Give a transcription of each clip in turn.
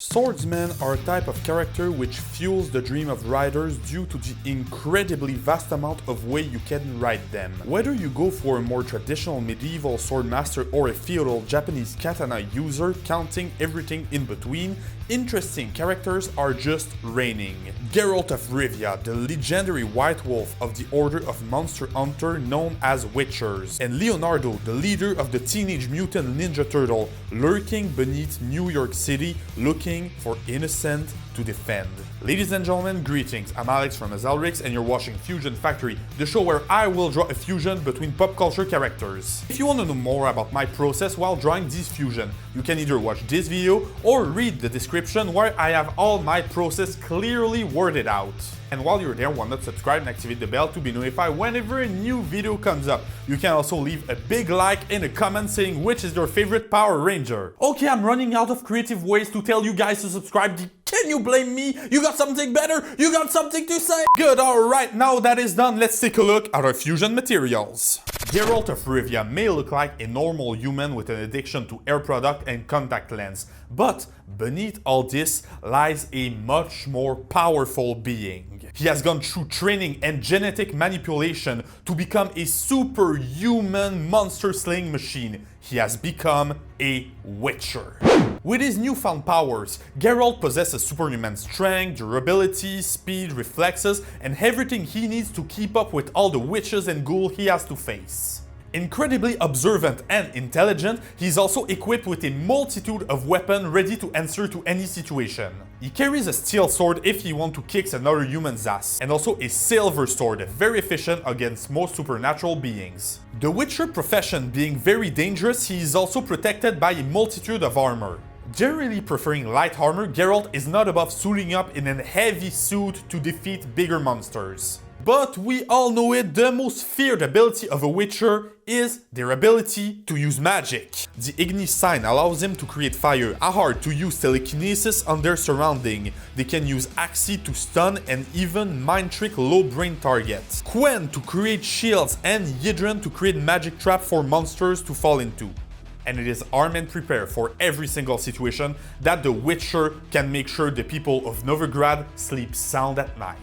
Swordsmen are a type of character which fuels the dream of riders due to the incredibly vast amount of way you can ride them. Whether you go for a more traditional medieval swordmaster or a feudal Japanese katana user, counting everything in between, interesting characters are just reigning. Geralt of Rivia, the legendary white wolf of the Order of Monster Hunter known as Witchers, and Leonardo, the leader of the Teenage Mutant Ninja Turtle, lurking beneath New York City, looking for innocent to defend. Ladies and gentlemen, greetings. I'm Alex from Azelrix and you're watching Fusion Factory, the show where I will draw a fusion between pop culture characters. If you want to know more about my process while drawing this fusion, you can either watch this video or read the description where I have all my process clearly worded out. And while you're there, why not subscribe and activate the bell to be notified whenever a new video comes up. You can also leave a big like and a comment saying which is your favorite Power Ranger. Okay, I'm running out of creative ways to tell you guys to subscribe. Can you blame me? You got something better? You got something to say? Good, alright, now that is done, let's take a look at our fusion materials. Geralt of Rivia may look like a normal human with an addiction to hair product and contact lens, but beneath all this lies a much more powerful being. He has gone through training and genetic manipulation to become a superhuman monster-slaying machine. He has become a Witcher. With his newfound powers, Geralt possesses superhuman strength, durability, speed, reflexes, and everything he needs to keep up with all the witches and ghouls he has to face. Incredibly observant and intelligent, he is also equipped with a multitude of weapons ready to answer to any situation. He carries a steel sword if he wants to kick another human's ass, and also a silver sword, very efficient against most supernatural beings. The Witcher profession being very dangerous, he is also protected by a multitude of armor. Generally preferring light armor, Geralt is not above suiting up in a heavy suit to defeat bigger monsters. But we all know it, the most feared ability of a Witcher is their ability to use magic. The Ignis sign allows them to create fire, Ahar to use telekinesis on their surrounding. They can use Axii to stun and even mind trick low brain targets. Quen to create shields and Yidran to create magic trap for monsters to fall into. And it is arm and prepare for every single situation that the Witcher can make sure the people of Novigrad sleep sound at night.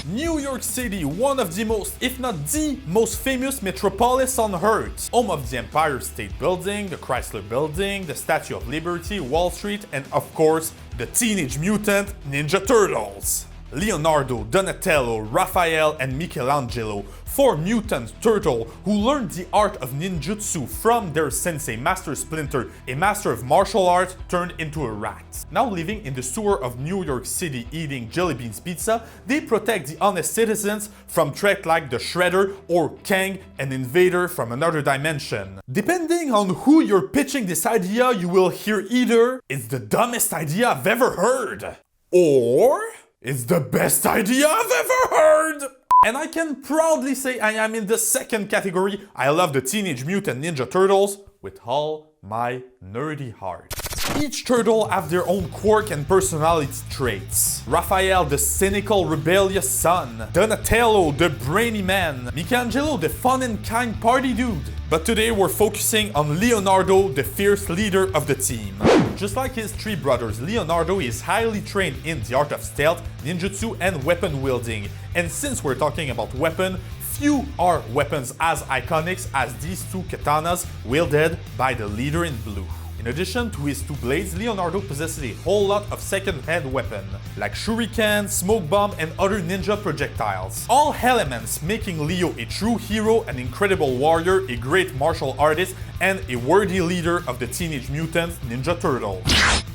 New York City, one of the most, if not the most famous metropolis on Earth. Home of the Empire State Building, the Chrysler Building, the Statue of Liberty, Wall Street, and of course, the Teenage Mutant Ninja Turtles. Leonardo, Donatello, Raphael, and Michelangelo, 4 mutant turtles who learned the art of ninjutsu from their sensei, Master Splinter, a master of martial arts turned into a rat. Now living in the sewer of New York City eating jelly beans pizza, they protect the honest citizens from threats like the Shredder or Kang, an invader from another dimension. Depending on who you're pitching this idea, you will hear either it's the dumbest idea I've ever heard, or it's the best idea I've ever heard! And I can proudly say I am in the second category. I love the Teenage Mutant Ninja Turtles with all my nerdy heart. Each turtle have their own quirk and personality traits. Raphael, the cynical, rebellious son. Donatello, the brainy man. Michelangelo, the fun and kind party dude. But today we're focusing on Leonardo, the fierce leader of the team. Just like his 3 brothers, Leonardo is highly trained in the art of stealth, ninjutsu, and weapon wielding. And since we're talking about weapon, few are weapons as iconic as these 2 katanas wielded by the leader in blue. In addition to his 2 blades, Leonardo possesses a whole lot of second-hand weapons, like shuriken, smoke bomb, and other ninja projectiles. All elements making Leo a true hero, an incredible warrior, a great martial artist, and a worthy leader of the Teenage Mutant Ninja Turtles.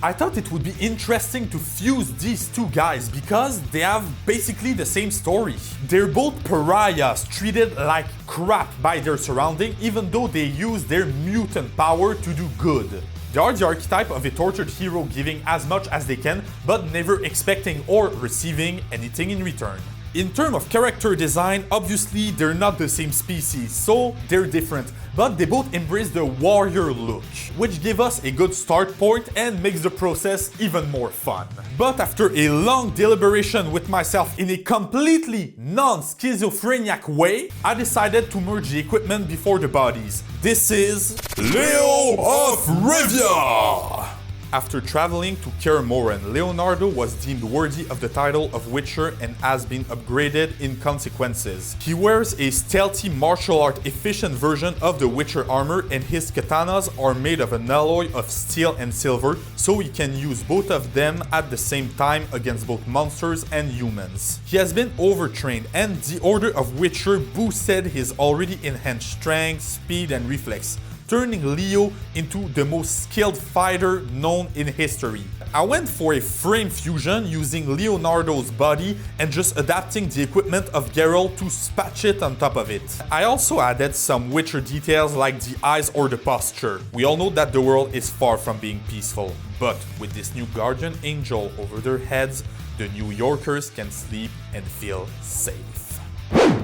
I thought it would be interesting to fuse these 2 guys because they have basically the same story. They're both pariahs treated like crap by their surrounding even though they use their mutant power to do good. They are the archetype of a tortured hero giving as much as they can but never expecting or receiving anything in return. In terms of character design, obviously they're not the same species, so they're different, but they both embrace the warrior look, which give us a good start point and makes the process even more fun. But after a long deliberation with myself in a completely non-schizophrenic way, I decided to merge the equipment before the bodies. This is Leo of Rivia! After traveling to Kaer Morhen, Leonardo was deemed worthy of the title of Witcher and has been upgraded in consequences. He wears a stealthy martial art efficient version of the Witcher armor, and his katanas are made of an alloy of steel and silver, so he can use both of them at the same time against both monsters and humans. He has been overtrained, and the Order of Witcher boosted his already enhanced strength, speed, and reflex, turning Leo into the most skilled fighter known in history. I went for a frame fusion using Leonardo's body and just adapting the equipment of Geralt to spatch it on top of it. I also added some Witcher details like the eyes or the posture. We all know that the world is far from being peaceful, but with this new guardian angel over their heads, the New Yorkers can sleep and feel safe.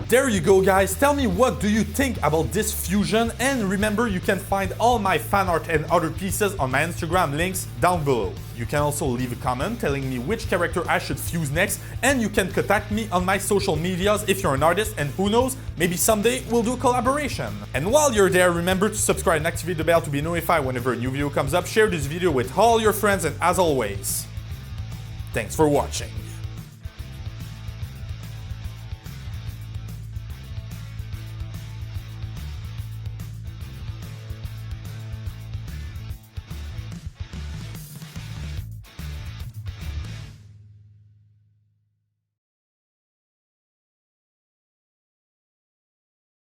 There you go, guys. Tell me, what do you think about this fusion? And remember, you can find all my fan art and other pieces on my Instagram links down below. You can also leave a comment telling me which character I should fuse next, and you can contact me on my social medias if you're an artist, and who knows, maybe someday we'll do a collaboration. And while you're there, remember to subscribe and activate the bell to be notified whenever a new video comes up. Share this video with all your friends, and as always, thanks for watching.